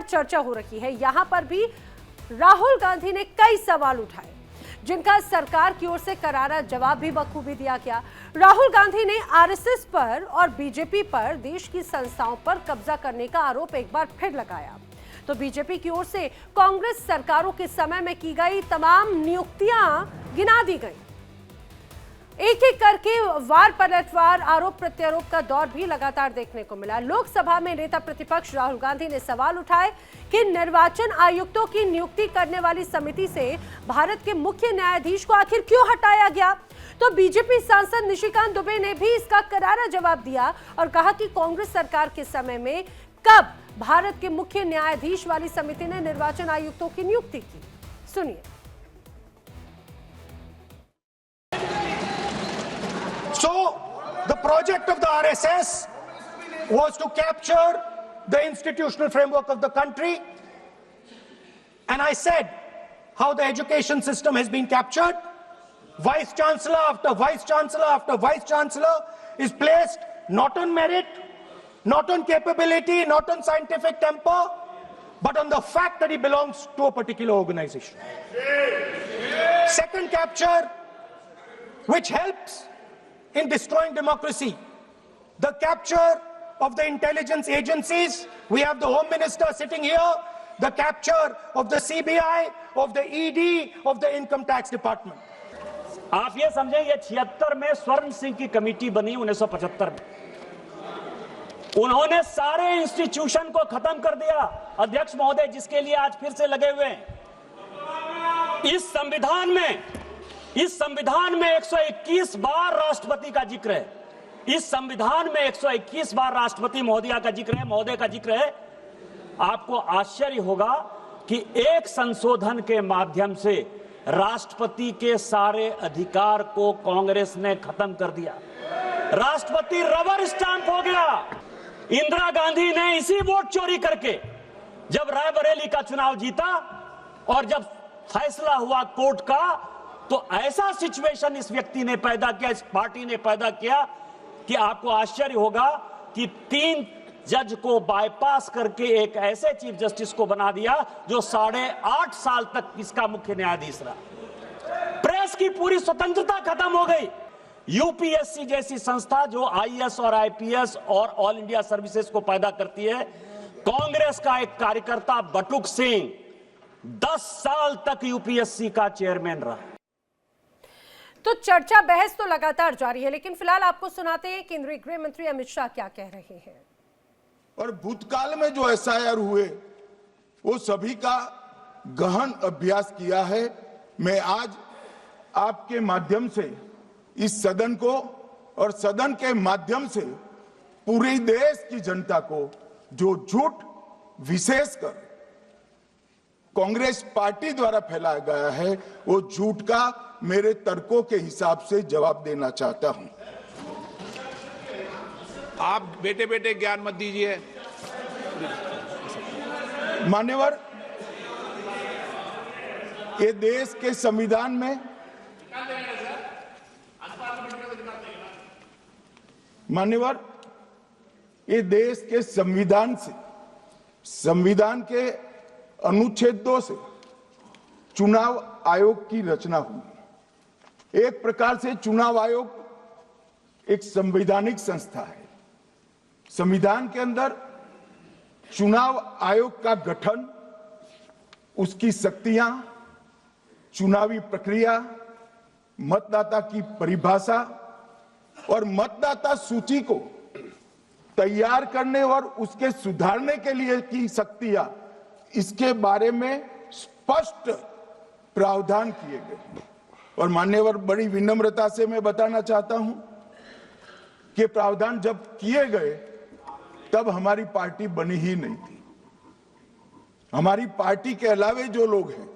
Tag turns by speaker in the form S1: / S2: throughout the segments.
S1: पर चर्चा हो रही है, यहां पर भी राहुल गांधी ने कई सवाल उठाए, जिनका सरकार की ओर से करारा जवाब भी बखूबी दिया गया। राहुल गांधी ने आरएसएस पर और बीजेपी पर देश की संस्थाओं पर कब्जा करने का आरोप एक बार फिर लगाया। तो बीजेपी की ओर से कांग्रेस सरकारों के समय में की गई तमाम नियुक्तियां गिना दी गई। एक एक करके वार पलटवार, आरोप प्रत्यारोप का दौर भी लगातार देखने को मिला। लोकसभा में नेता प्रतिपक्ष राहुल गांधी ने सवाल उठाए कि निर्वाचन आयुक्तों की नियुक्ति करने वाली समिति से भारत के मुख्य न्यायाधीश को आखिर क्यों हटाया गया। तो बीजेपी सांसद निशिकांत दुबे ने भी इसका करारा जवाब दिया और कहा कि कांग्रेस सरकार के समय में कब भारत के मुख्य न्यायाधीश वाली समिति ने निर्वाचन आयुक्तों की नियुक्ति की। सुनिए।
S2: So, the project of the RSS was to capture the institutional framework of the country. And I said how the education system has been captured. Vice Chancellor after Vice Chancellor after Vice Chancellor is placed not on merit, not on capability, not on scientific temper, but on the fact that he belongs to a particular organization. Second capture, which helps in destroying democracy, the capture of the intelligence agencies. We have the Home Minister sitting here. The capture of the CBI, of the ED, of the Income Tax Department.
S3: आप ये समझें, ये 76 में स्वर्ण सिंह की committee बनी 1975 में। उन्होंने सारे इंस्टीट्यूशन को खत्म कर दिया, अध्यक्ष महोदय, जिसके लिए आज फिर से लगे हुए हैं। इस संविधान में 121 बार राष्ट्रपति का जिक्र है। इस संविधान में 121 बार राष्ट्रपति महोदय का जिक्र है। आपको आश्चर्य होगा कि एक संशोधन के माध्यम से राष्ट्रपति के सारे अधिकार को कांग्रेस ने खत्म कर दिया। राष्ट्रपति रबर स्टांप हो गया। इंदिरा गांधी ने इसी वोट चोरी करके जब रायबरेली का चुनाव जीता और जब फैसला हुआ कोर्ट का, तो ऐसा सिचुएशन इस व्यक्ति ने पैदा किया, इस पार्टी ने पैदा किया कि आपको आश्चर्य होगा कि 3 जज को बाईपास करके एक ऐसे चीफ जस्टिस को बना दिया जो 8.5 साल तक इसका मुख्य न्यायाधीश रहा। प्रेस की पूरी स्वतंत्रता खत्म हो गई। यूपीएससी जैसी संस्था जो आईएएस और आईपीएस और ऑल इंडिया सर्विसेज को पैदा करती है, कांग्रेस का एक कार्यकर्ता बटुक सिंह 10 साल तक यूपीएससी का चेयरमैन रहा।
S1: तो चर्चा बहस तो लगातार जारी है, लेकिन फिलहाल आपको सुनाते हैं केंद्रीय गृह मंत्री अमित शाह क्या कह रहे हैं।
S4: और भूतकाल में जो एसआईआर हुए वो सभी का गहन अभ्यास किया है। मैं आज आपके माध्यम से इस सदन को और सदन के माध्यम से पूरे देश की जनता को जो झूठ विशेषकर कांग्रेस पार्टी द्वारा फैलाया गया है, वो झूठ का मेरे तर्कों के हिसाब से जवाब देना चाहता हूं।
S5: आप बेटे बेटे ज्ञान मत दीजिए।
S4: मान्यवर, ये देश के संविधान में ये देश के संविधान के अनुच्छेद 2 से चुनाव आयोग की रचना हुई। एक प्रकार से चुनाव आयोग एक संवैधानिक संस्था है। संविधान के अंदर चुनाव आयोग का गठन, उसकी शक्तियां, चुनावी प्रक्रिया, मतदाता की परिभाषा और मतदाता सूची को तैयार करने और उसके सुधारने के लिए की शक्तियां, इसके बारे में स्पष्ट प्रावधान किए गए। और मान्यवर, बड़ी विनम्रता से मैं बताना चाहता हूं कि प्रावधान जब किए गए तब हमारी पार्टी बनी ही नहीं थी। हमारी पार्टी के अलावे जो लोग हैं,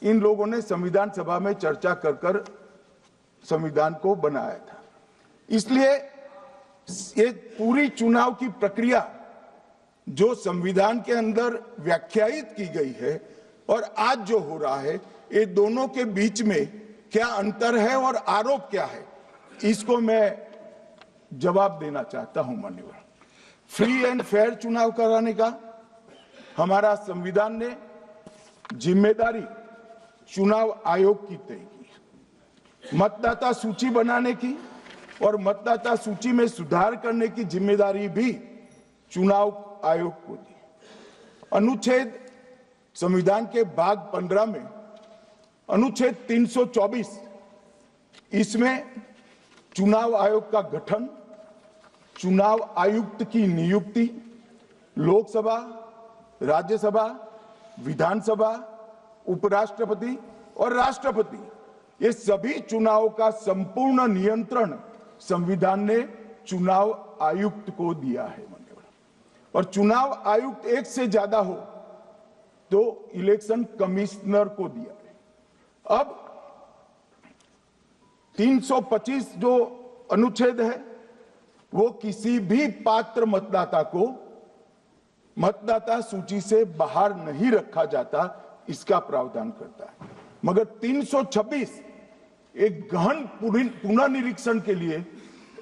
S4: इन लोगों ने संविधान सभा में चर्चा कर संविधान को बनाया था। इसलिए ये पूरी चुनाव की प्रक्रिया जो संविधान के अंदर व्याख्यायित की गई है और आज जो हो रहा है, ये दोनों के बीच में क्या अंतर है और आरोप क्या है, इसको मैं जवाब देना चाहता हूं। मान्यवर, फ्री एंड फेयर चुनाव कराने का हमारा संविधान ने जिम्मेदारी चुनाव आयोग की तय की। मतदाता सूची बनाने की और मतदाता सूची में सुधार करने की जिम्मेदारी भी चुनाव आयोग को दी। अनुच्छेद संविधान के भाग 15 में अनुच्छेद 324 इसमें चुनाव आयोग का गठन, चुनाव आयुक्त की नियुक्ति, लोकसभा, राज्यसभा, विधानसभा, उपराष्ट्रपति और राष्ट्रपति ये सभी चुनाव का संपूर्ण नियंत्रण संविधान ने चुनाव आयुक्त को दिया है। और चुनाव आयुक्त एक से ज्यादा हो तो इलेक्शन कमिश्नर को दिया है। अब 325 जो अनुच्छेद है वो किसी भी पात्र मतदाता को मतदाता सूची से बाहर नहीं रखा जाता, इसका प्रावधान करता है। मगर 326 एक गहन पुनर्निरीक्षण के लिए,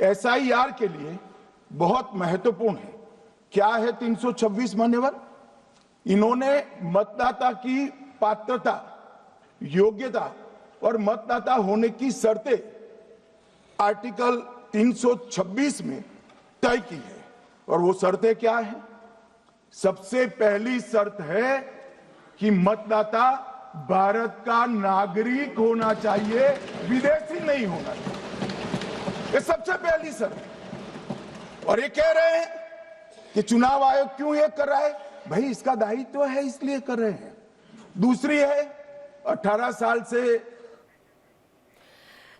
S4: SIR के लिए बहुत महत्वपूर्ण है। क्या है 326 मान्यवर? इन्होंने मतदाता की पात्रता, योग्यता और मतदाता होने की शर्तें आर्टिकल 326 में तय की है। और वो शर्तें क्या है? सबसे पहली शर्त है कि मतदाता भारत का नागरिक होना चाहिए, विदेशी नहीं होना चाहिए। ये सबसे पहली शर्त है। और ये कह रहे हैं कि चुनाव आयोग क्यों ये कर रहा है? भाई इसका दायित्व है इसलिए कर रहे हैं। दूसरी है 18 साल से।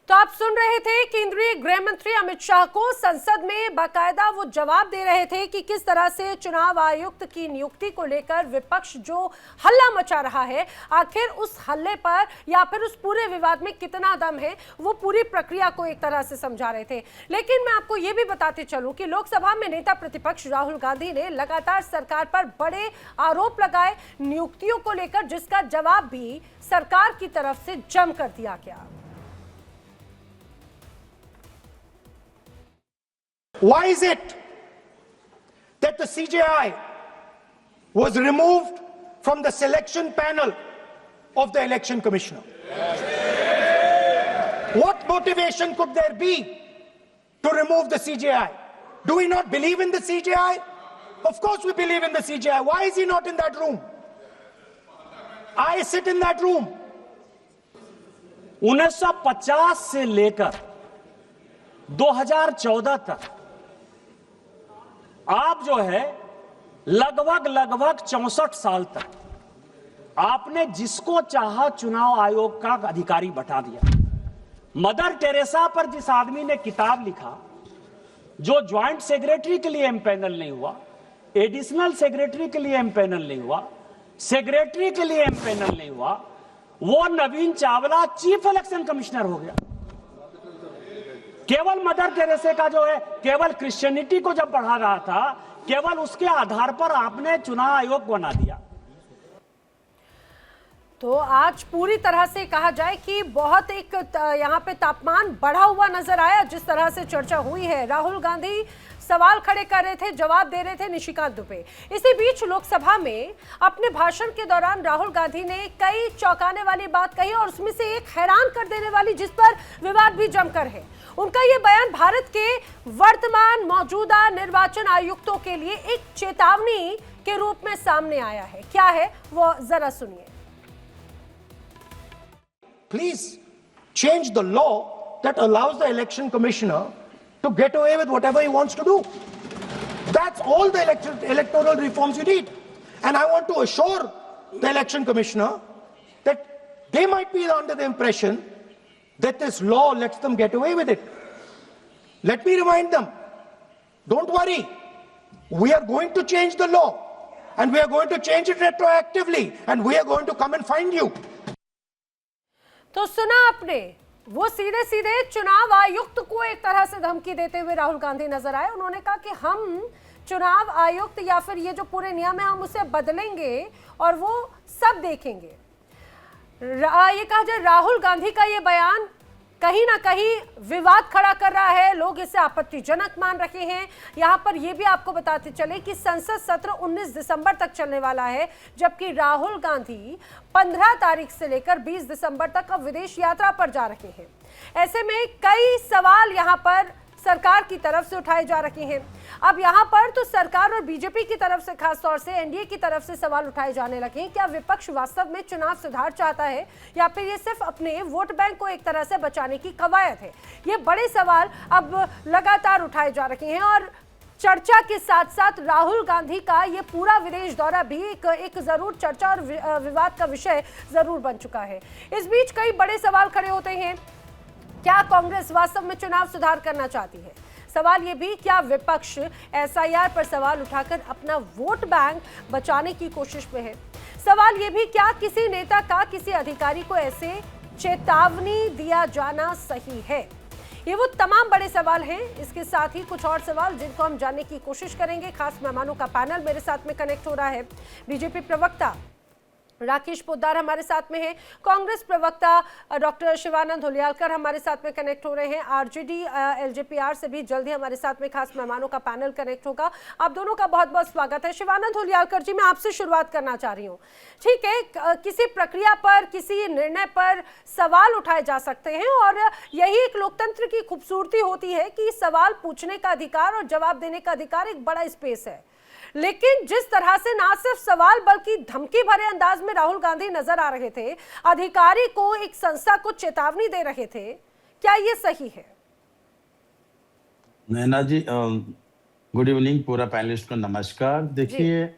S1: तो आप सुन रहे थे केंद्रीय गृह मंत्री अमित शाह को संसद में बाकायदा वो जवाब दे रहे थे कि किस तरह से चुनाव आयुक्त की नियुक्ति को लेकर विपक्ष जो हल्ला मचा रहा है, आखिर उस हल्ले पर या फिर उस पूरे विवाद में कितना दम है, वो पूरी प्रक्रिया को एक तरह से समझा रहे थे। लेकिन मैं आपको ये भी बताते चलूं कि लोकसभा में नेता प्रतिपक्ष राहुल गांधी ने लगातार सरकार पर बड़े आरोप लगाए नियुक्तियों को लेकर, जिसका जवाब भी सरकार की तरफ से जमकर दिया गया।
S2: Why is it that the CJI was removed from the selection panel of the election commissioner? What motivation could there be to remove the CJI? Do we not believe in the CJI? Of course we believe in the CJI. Why is he not in that room? I sit in that room.
S3: 1950 से लेकर 2014 तक आप जो है लगभग 64 साल तक आपने जिसको चाहा चुनाव आयोग का अधिकारी बैठा दिया। मदर टेरेसा पर जिस आदमी ने किताब लिखा, जो ज्वाइंट सेक्रेटरी के लिए एमपैनल नहीं हुआ, एडिशनल सेक्रेटरी के लिए एमपैनल नहीं हुआ, सेक्रेटरी के लिए एमपैनल नहीं हुआ, वो नवीन चावला चीफ इलेक्शन कमिश्नर हो गया। केवल मदर टेरेसा का जो है केवल क्रिश्चियनिटी को जब बढ़ा रहा था, केवल उसके आधार पर आपने चुनाव आयोग बना दिया।
S1: तो आज पूरी तरह से कहा जाए कि बहुत एक यहाँ पे तापमान बढ़ा हुआ नजर आया, जिस तरह से चर्चा हुई है। राहुल गांधी सवाल खड़े कर रहे थे, जवाब दे रहे थे निशिकांत दुबे। इसी बीच लोकसभा में अपने भाषण के दौरान राहुल गांधी ने कई चौंकाने वाली बात कही और उसमें से एक हैरान कर देने वाली, जिस पर विवाद भी जमकर है। उनका ये बयान भारत के वर्तमान मौजूदा निर्वाचन आयुक्तों के लिए एक चेतावनी के रूप में सामने आया है। क्या है वो जरा सुनिए।
S2: Please change the law that allows the election commissioner to get away with whatever he wants to do. That's all the electoral reforms you need. And I want to assure the election commissioner that they might be under the impression that this law lets them get away with it. Let me remind them, don't worry, we are going to change the law and we are going to change it retroactively and we are going to come and find you.
S1: तो सुना आपने, वो सीधे सीधे चुनाव आयुक्त को एक तरह से धमकी देते हुए राहुल गांधी नजर आए। उन्होंने कहा कि हम चुनाव आयुक्त या फिर ये जो पूरे नियम है हम उसे बदलेंगे और वो सब देखेंगे। ये कहा जाए राहुल गांधी का ये बयान कहीं ना कहीं विवाद खड़ा कर रहा है, लोग इसे आपत्तिजनक मान रहे हैं। यहां पर यह भी आपको बताते चले कि संसद सत्र 19 दिसंबर तक चलने वाला है, जबकि राहुल गांधी 15 तारीख से लेकर 20 दिसंबर तक अब विदेश यात्रा पर जा रहे हैं। ऐसे में कई सवाल यहां पर सरकार की तरफ से उठाए जा रहे हैं। अब यहां पर तो सरकार और बीजेपी की तरफ से, खासतौर से एनडीए की तरफ से सवाल उठाए जाने लगे हैं। क्या विपक्ष वास्तव में चुनाव सुधार चाहता है या फिर ये सिर्फ अपने वोट बैंक को एक तरह से बचाने की कवायद है? ये बड़े सवाल अब लगातार उठाए जा रहे हैं और चर्चा के साथ साथ राहुल गांधी का ये पूरा विदेश दौरा भी एक जरूर चर्चा और विवाद का विषय जरूर बन चुका है। इस बीच कई बड़े सवाल खड़े होते हैं। क्या कांग्रेस वास्तव में चुनाव सुधार करना चाहती है? सवाल ये भी, क्या विपक्ष एसआईआर पर सवाल उठाकर अपना वोट बैंक बचाने की कोशिश में है? सवाल ये भी, क्या किसी नेता का किसी अधिकारी को ऐसे चेतावनी दिया जाना सही है? ये वो तमाम बड़े सवाल हैं। इसके साथ ही कुछ और सवाल जिनको हम जानने की कोशिश करेंगे। खास मेहमानों का पैनल मेरे साथ में कनेक्ट हो रहा है। बीजेपी प्रवक्ता राकेश पोद्दार हमारे साथ में है, कांग्रेस प्रवक्ता डॉक्टर शिवानंद हुलियालकर हमारे साथ में कनेक्ट हो रहे हैं, आरजेडी एलजेपीआर से भी जल्द ही हमारे साथ में खास मेहमानों का पैनल कनेक्ट होगा। आप दोनों का बहुत बहुत स्वागत है। शिवानंद हुलियालकर जी, मैं आपसे शुरुआत करना चाह रही हूँ। ठीक है, किसी प्रक्रिया पर, किसी निर्णय पर सवाल उठाए जा सकते हैं और यही एक लोकतंत्र की खूबसूरती होती है कि सवाल पूछने का अधिकार और जवाब देने का अधिकार एक बड़ा स्पेस है। लेकिन जिस तरह से ना सिर्फ सवाल बल्कि धमकी भरे अंदाज में राहुल गांधी नजर आ रहे थे, अधिकारी को, एक संस्था को चेतावनी दे रहे थे, क्या ये सही है?
S6: नैना जी, गुड इवनिंग। पूरा पैनलिस्ट को नमस्कार। देखिए,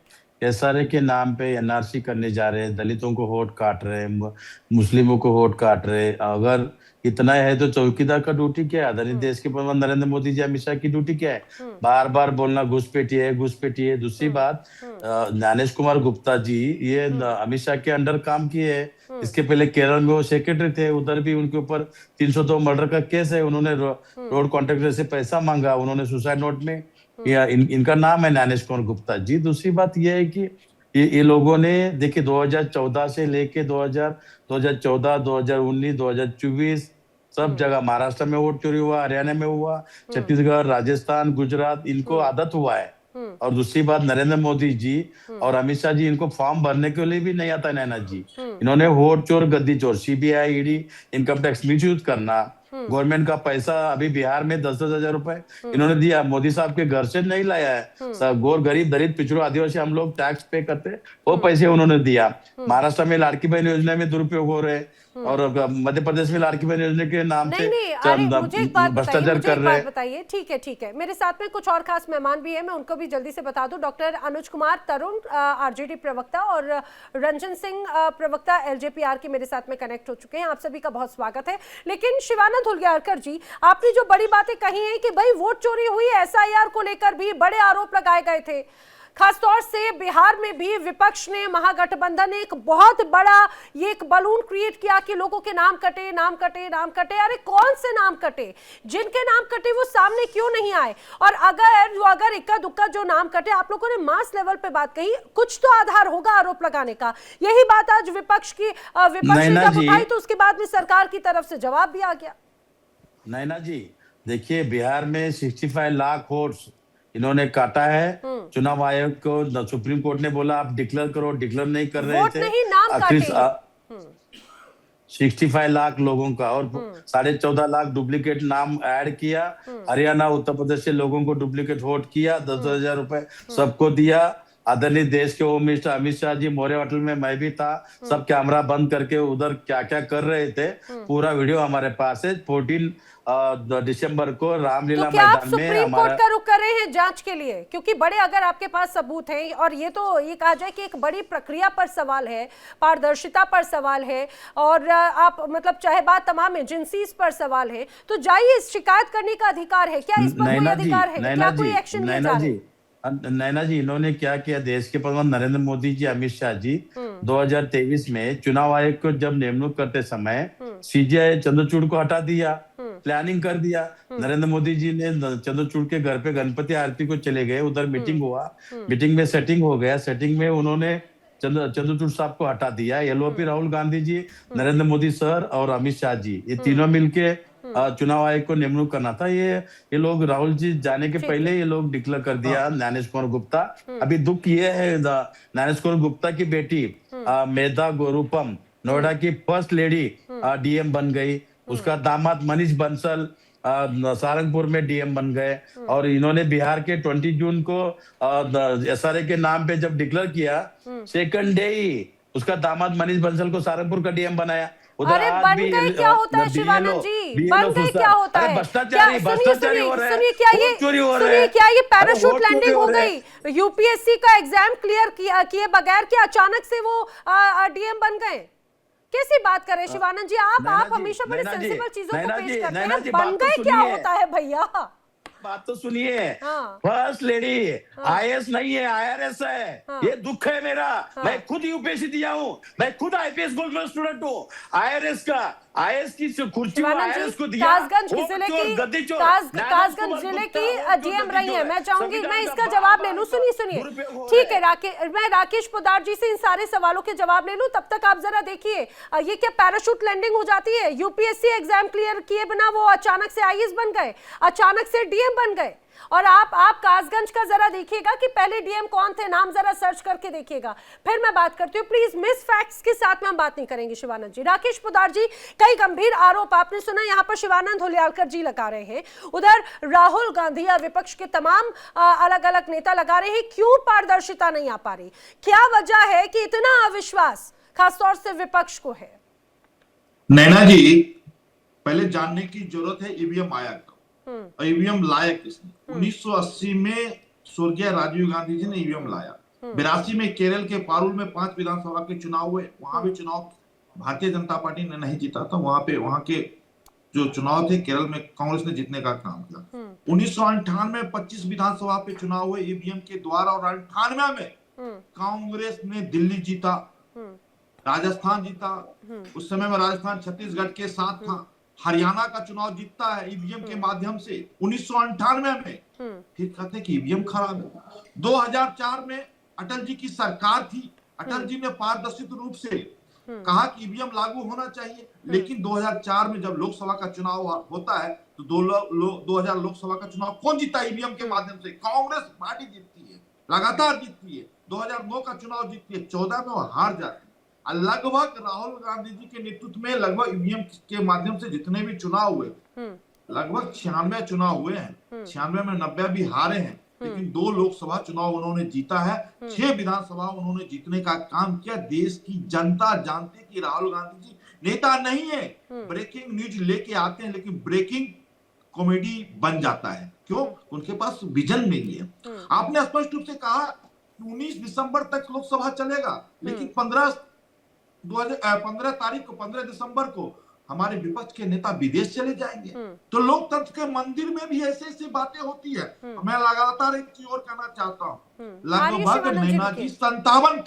S6: एसआरए के नाम पे एनआरसी करने जा रहे हैं, दलितों को वोट काट रहे हैं, मुस्लिमों को वोट काट रहे हैं। अगर इतना है तो चौकीदार का ड्यूटी क्या है? आदरणीय देश के प्रधानमंत्री नरेंद्र मोदी जी, अमित शाह की ड्यूटी क्या है? बार बार बोलना घुसपैठी है, घुसपैठी है। दूसरी बात, ज्ञानेश कुमार गुप्ता जी ये अमित शाह के अंडर काम किए हैं। इसके पहले केरल में वो सेक्रेटरी थे, उधर भी उनके ऊपर 302 मर्डर का केस है। उन्होंने रोड कॉन्ट्रैक्टर से पैसा मांगा, उन्होंने सुसाइड नोट में इनका नाम है ज्ञानेश कुमार गुप्ता जी। दूसरी बात यह है कि ये लोगों ने, देखिए, 2014 से लेके 2014, 2019, 2024 सब जगह महाराष्ट्र में वोट चोरी हुआ, हरियाणा में हुआ, छत्तीसगढ़, राजस्थान, गुजरात, इनको आदत हुआ है। और दूसरी बात, नरेंद्र मोदी जी और अमित शाह जी, इनको फॉर्म भरने के लिए भी नहीं आता है नैना जी। इन्होंने वोट चोर, गद्दी चोर, CBI, ED, income tax misuse करना, गवर्नमेंट का पैसा अभी बिहार में 10-10 हजार रुपए इन्होंने दिया, मोदी साहब के घर से नहीं लाया है। सब गोर, गरीब, दलित, पिछड़ों, आदिवासी हम लोग टैक्स पे करते, वो पैसे उन्होंने दिया। महाराष्ट्र में लाड़की बहन योजना में दुरुपयोग हो रहे और मध्य प्रदेश में लाड़की बहन योजना के नाम से भ्रष्टाचार कर रहे हैं।
S1: बताइए, ठीक है, मेरे साथ में कुछ और खास मेहमान भी है, मैं उनको भी जल्दी से बता दूं। डॉक्टर अनुज कुमार तरुण, आरजेडी प्रवक्ता, और रंजन सिंह, प्रवक्ता एलजेपीआर के मेरे साथ में कनेक्ट हो चुके हैं। आप सभी का बहुत स्वागत है। लेकिन शिवानंद हुलियालकर जी, आपने जो बड़ी बातें कही हैं कि भाई वोट चोरी हुई, एसआईआर को लेकर भी बड़े आरोप लगाए गए थे, खासतौर से बिहार में भी विपक्ष ने, महागठबंधन ने एक बहुत बड़ा ये एक बलून क्रिएट किया कि लोगों के नाम कटे, नाम कटे, नाम कटे। अरे कौन से नाम कटे? जिनके नाम कटे वो सामने क्यों नहीं आए? और अगर इक्का दुक्का जो नाम कटे, आप लोगों ने मास लेवल पे बात कही, कुछ तो आधार होगा आरोप लगाने का। यही बात आज विपक्ष ने जब उठाई तो उसके बाद में सरकार की तरफ से जवाब भी आ गया।
S6: नैना जी, देखिए, बिहार में 65 लाख वोट्स इन्होंने काटा है। चुनाव आयोग को सुप्रीम कोर्ट ने बोला आप डिक्लेयर करो, डिक्लेयर नहीं कर रहे थे।
S1: नहीं, नाम काटे।
S6: 65 लाख लोगों का, और 14.5 लाख डुप्लीकेट नाम ऐड किया। हरियाणा, उत्तर प्रदेश से लोगों को डुप्लीकेट वोट किया, 10-10 हजार रुपए सबको दिया। आदरणीय देश के home minister Amit Shah ji Maurya hotel में मैं भी था, सब कैमरा बंद करके उधर क्या क्या कर रहे थे, पूरा वीडियो हमारे पास है। 14 दिसंबर को रामलीला मैदान में
S1: सुप्रीम कोर्ट का रुख कर रहे हैं जांच के लिए, क्योंकि बड़े अगर आपके पास सबूत हैं, और ये तो ये कहा जाए कि एक बड़ी प्रक्रिया पर सवाल है, पारदर्शिता पर सवाल है, और आप मतलब चाहे बात तमाम एजेंसीज पर सवाल है, तो जाइए, शिकायत करने का अधिकार है। क्या इस पर कोई अधिकार है? क्या कोई एक्शन लिया जा रहा है?
S6: नैना जी, इन्होंने क्या किया, देश के प्रधानमंत्री नरेंद्र मोदी जी, अमित शाह जी 2023 में चुनाव आयोग को जब नियुक्त करते समय सीजीआई चंद्रचूड़ को हटा दिया, प्लानिंग कर दिया। नरेंद्र मोदी जी ने चंद्रचूड़ के घर पे गणपति आरती को चले गए, उधर मीटिंग हुआ, मीटिंग में सेटिंग हो गया, सेटिंग में उन्होंने चंद्रचूड़ साहब को हटा दिया। एलओपी राहुल गांधी जी, नरेंद्र मोदी सर और अमित शाह जी, ये तीनों मिलके चुनाव आयोग को नियुक्त करना था। ये लोग राहुल जी जाने के पहले ये लोग डिक्लेयर कर दिया ज्ञानेश कुमार गुप्ता। अभी दुख ये है ज्ञानेश कुमार गुप्ता की बेटी मेधा गोरूपम नोएडा की फर्स्ट लेडी डीएम बन गई, उसका दामाद मनीष बंसल सहारनपुर में डीएम बन गए, और इन्होंने बिहार के 20 जून को एसआरए के नाम पे जब डिक्लेयर किया, सेकंड डे ही उसका दामाद मनीष बंसल को सहारनपुर का डीएम बनाया।
S1: अरे बन गए क्या होता है शिवानंद जी, बन गए क्या होता है?
S6: भ्रष्टाचारी हो रहा है,
S1: सुनिए क्या ये पैराशूट लैंडिंग हो गई? यूपीएससी का एग्जाम क्लियर किए बगैर क्या अचानक से वो डीएम बन गए? कैसी बात कर रहे हैं शिवानंद जी? आप हमेशा बड़ी सेंसिबल चीजों को पेश करते हैं। बन गए क्या होता है भैया?
S6: बात तो सुनिए। फर्स्ट लेडी आईएएस नहीं है, आईआरएस है। ये दुख है मेरा। मैं खुद यूपीएससी दिया हूँ, मैं खुद आईपीएस गोल्ड मेडल स्टूडेंट हूँ। आईआरएस का आईएएस की कुर्सी आईआरएस को दिया।
S1: कासगंज जिले की डीएम रही है। मैं चाहूंगी मैं इसका जवाब ले लूं। सुनिए ठीक है मैं राकेश पोद्दार जी से इन सारे सवालों के जवाब ले लूं, तब तक आप जरा देखिए ये क्या पैराशूट लैंडिंग हो जाती है? यूपीएससी एग्जाम क्लियर किए बिना वो अचानक से आईएएस बन गए, अचानक से डीएम बन गए। और आप कासगंज का जरा देखिएगा कि पहले डीएम कौन थे, नाम जरा सर्च करके देखिएगा, फिर मैं बात करती हूँ। प्लीज मिस फैक्ट्स के साथ में हम बात नहीं करेंगे शिवानंद जी। राकेश पोद्दार जी, कई गंभीर आरोप आपने सुना यहाँ पर शिवानंद हुलियालकर जी लगा रहे हैं, उधर राहुल गांधी या विपक्ष के तमाम अलग अलग नेता लगा रहे हैं। क्यों पारदर्शिता नहीं आ पा रही? क्या वजह है कि इतना अविश्वास खासतौर से विपक्ष को है?
S7: नैना जी, पहले जानने की जरूरत है ईवीएम आया कब, ईवीएम लाया किसने? 1980 में स्वर्गीय राजीव गांधी जी ने ईवीएम लाया। 82 में केरल के पारुल में 5 विधानसभा के चुनाव हुए, वहां भी चुनाव भारतीय जनता पार्टी ने नहीं जीता था। वहां के जो चुनाव थे केरल में कांग्रेस ने जीतने का काम किया। 1998 में 25 विधानसभा पे चुनाव हुए ईवीएम के द्वारा, और 98 में कांग्रेस ने दिल्ली जीता, राजस्थान जीता। उस समय में राजस्थान छत्तीसगढ़ के साथ था। हरियाणा का चुनाव जीतता है ईवीएम के माध्यम से 1998 में। फिर कहते हैं कि ईवीएम खराब है। 2004 में अटल जी की सरकार थी, अटल जी ने पारदर्शी रूप से कहा कि ईवीएम लागू होना चाहिए, लेकिन 2004 में जब लोकसभा का चुनाव होता है तो 2000 लोकसभा का चुनाव कौन जीता? ईवीएम के माध्यम से कांग्रेस पार्टी जीतती है, लगातार जीतती है। 2009 का चुनाव जीतती है, 14 में वो हार जाती है। लगभग राहुल गांधी जी के नेतृत्व में लगभग ईवीएम के माध्यम से जितने भी चुनाव हुए, लगभग 96 चुनाव हुए हैं। 96 में 90 भी हारे हैं, लेकिन 2 लोकसभा चुनाव उन्होंने जीता है, 6 विधानसभा उन्होंने जीतने का काम किया। देश की जनता जानती है कि राहुल गांधी जी नेता नहीं है, ब्रेकिंग न्यूज लेके आते हैं, लेकिन ब्रेकिंग कॉमेडी बन जाता है। क्यों? उनके पास विजन नहीं है। आपने स्पष्ट रूप से कहा 19 दिसंबर तक लोकसभा चलेगा, लेकिन 15 तारीख को 15 दिसंबर को हमारे विपक्ष के नेता विदेश चले जाएंगे। तो लोकतंत्र के मंदिर में भी ऐसी बातें होती है। मैं लगातार एक चीज और कहना चाहता हूँ। लगभग नैना जी 57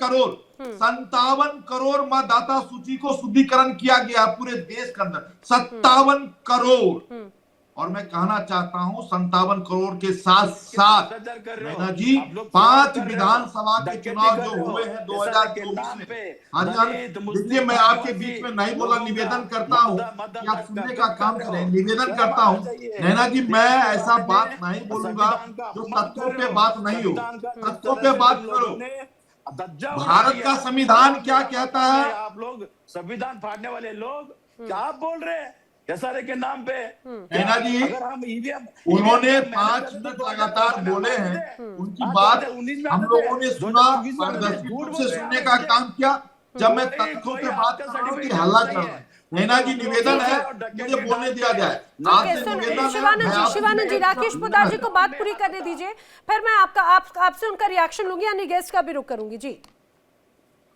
S7: करोड़ मतदाता सूची को शुद्धिकरण किया गया पूरे देश के अंदर, 57 करोड़। और मैं कहना चाहता हूं 57 करोड़ के साथ साथ नैना जी 5 विधानसभा के चुनाव जो हुए हैं 2024 में। देखिए, मैं आपके बीच में नहीं बोला, निवेदन करता हूं कि आप सुनने का काम करें। निवेदन करता हूं नैना जी, मैं ऐसा बात नहीं बोलूंगा जो तथ्यों पे बात नहीं हो। तथ्यों पे बात करो। भारत का संविधान क्या कहता है?
S6: आप लोग संविधान फाड़ने वाले लोग क्या आप बोल रहे हैं एसआरए के नाम पे?
S7: नैना जी, उन्होंने 5 मिनट लगातार बोले हैं, उनकी बात हम लोगों ने सुना, पारदर्शी से सुनने का काम किया। जब मैं तथ्यों पे बात कर रहा हूँ कि हल्ला कर रहा है। नैना जी, निवेदन है मुझे बोलने दिया जाए।
S1: शिवानंद जी, राकेश पोद्दार जी को बात पूरी करने दीजिए, फिर मैं आपसे उनका रिएक्शन लूंगी, यानी गेस्ट का भी रुख करूंगी जी।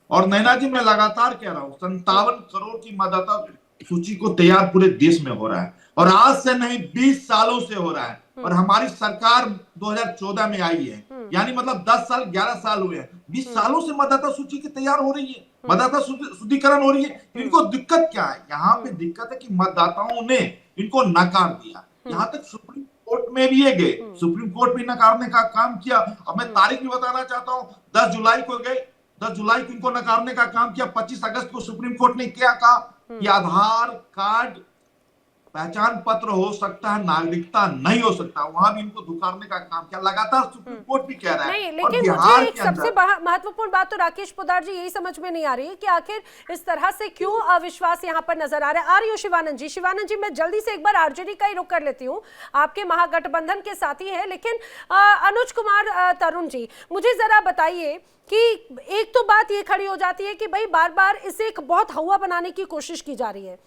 S7: और नैना जी, मैं लगातार कह रहा हूँ 57 करोड़ की मतदाता सूची को तैयार पूरे देश में हो रहा है, और आज से नहीं 20 सालों से हो रहा है। और हमारी सरकार 2014 में आई है, यानी मतलब 10 साल 11 साल हुए हैं। 20 सालों से मतदाता सूची की तैयार हो रही है, मतदाता शुद्धिकरण हो रही है। इनको दिक्कत क्या है? यहाँ पे दिक्कत है कि मतदाताओं ने इनको नकार दिया। यहाँ तक सुप्रीम कोर्ट में भी ये गए, सुप्रीम कोर्ट भी नकारने का काम किया। अब मैं तारीख भी बताना चाहता हूँ, 10 जुलाई को गए, 10 जुलाई को इनको नकारने का काम किया। 25 अगस्त को सुप्रीम कोर्ट ने क्या कहा कि आधार कार्ड पहचान पत्र हो सकता है, नागरिकता नहीं हो सकता। वहां भी इनको धुकारने का काम किया, लगातार सुप्रीम कोर्ट भी कह रहा है।
S1: नहीं,
S7: और
S1: लेकिन
S7: बिहार
S1: मुझे एक
S7: के अंदर
S1: सबसे महत्वपूर्ण बात तो राकेश पोद्दार जी यही समझ में नहीं आ रही है कि आखिर इस तरह से क्यों अविश्वास यहाँ पर नजर आ रहा है। आ रही हो शिवानंद जी? शिवानंद जी, मैं जल्दी से एक बार आरजेडी का ही रुख कर लेती हूँ, आपके महागठबंधन के साथी है, लेकिन अनुज कुमार तरुण जी, मुझे जरा बताइए कि एक तो बात ये खड़ी हो जाती है कि भाई बार बार इसे एक बहुत हवा बनाने की कोशिश की जा रही है।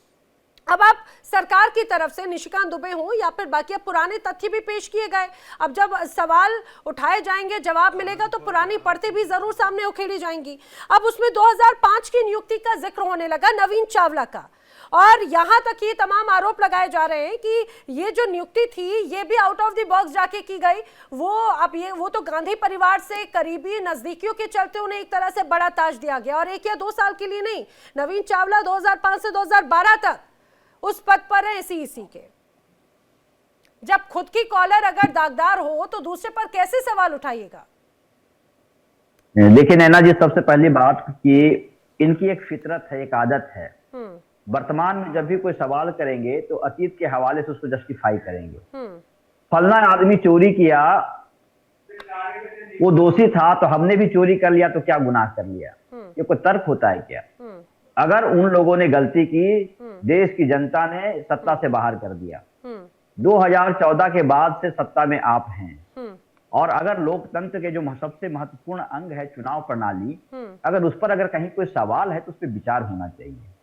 S1: अब आप सरकार की तरफ से निशिकांत दुबे हो या फिर बाकी, अब पुराने तथ्य भी पेश किए गए, अब जब सवाल उठाए जाएंगे, जवाब मिलेगा तो पुरानी पड़ते भी जरूर सामने उखेड़ी जाएंगी। अब उसमें 2005 की नियुक्ति का जिक्र होने लगा, नवीन चावला का, और यहां तक ये तमाम आरोप लगाए जा रहे हैं कि ये जो नियुक्ति थी ये भी आउट ऑफ द बॉक्स जाके की गई। वो तो गांधी परिवार से करीबी नजदीकियों के चलते उन्हें एक तरह से बड़ा ताज दिया गया, और 1 या 2 साल के लिए नहीं, नवीन चावला 2005 से 2012 तक उस पद पर है सीईसी के। जब खुद की कॉलर अगर दागदार हो तो दूसरे पर कैसे सवाल उठाइएगा?
S8: देखिए नैना जी, सबसे पहली बात कि इनकी एक फितरत है, एक आदत है। वर्तमान में जब भी कोई सवाल करेंगे तो अतीत के हवाले से उसको जस्टिफाई करेंगे। फलना आदमी चोरी किया, वो दोषी था तो हमने भी चोरी कर लिया तो क्या गुनाह कर लिया? ये कोई तर्क होता है क्या? अगर उन लोगों ने गलती की, देश की जनता ने सत्ता से बाहर कर दिया, 2014 के बाद से सत्ता में आप हैं, और अगर लोकतंत्र के जो सबसे महत्वपूर्ण अंग है चुनाव प्रणाली, अगर उस पर अगर कहीं कोई सवाल है तो उस पर विचार होना चाहिए।